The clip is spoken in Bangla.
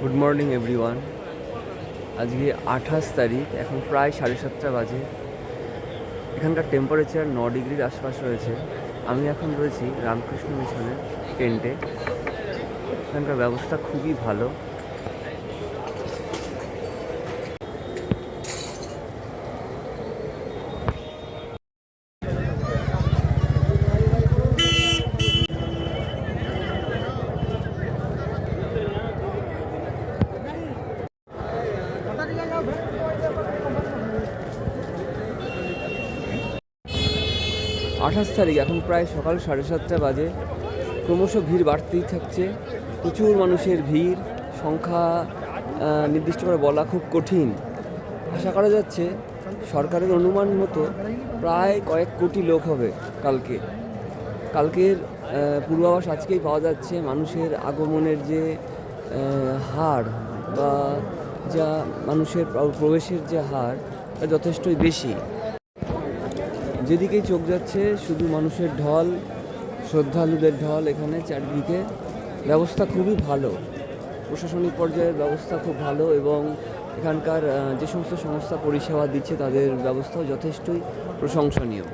Good morning everyone. আজকে 28 তারিখ, এখন প্রায় 7:30 বাজে। এখানকার টেম্পারেচার 9 ডিগ্রির আশপাশ রয়েছে। আমি এখন রয়েছি রামকৃষ্ণ মিশনের টেন্টে। এখানকার ব্যবস্থা খুবই ভালো। 28 তারিখ, এখন প্রায় সকাল 7:30 বাজে। ক্রমশ ভিড় বাড়তেই থাকছে। প্রচুর মানুষের ভিড়, সংখ্যা নির্দিষ্ট করে বলা খুব কঠিন। আশা করা যাচ্ছে সরকারের অনুমান মতো প্রায় কয়েক কোটি লোক হবে কালকের পূর্বাভাস আজকেই পাওয়া যাচ্ছে। মানুষের আগমনের যে হার বা যা মানুষের প্রবেশের যে হার, তা যথেষ্টই বেশি। যেদিকেই চোখ যাচ্ছে শুধু মানুষের ঢল, শ্রদ্ধালুদের ঢল। এখানে চারিদিকে ব্যবস্থা খুবই ভালো, প্রশাসনিক পর্যায়ের ব্যবস্থা খুব ভালো, এবং এখানকার যে সমস্ত সংস্থা পরিষেবা দিচ্ছে তাদের ব্যবস্থাও যথেষ্টই প্রশংসনীয়।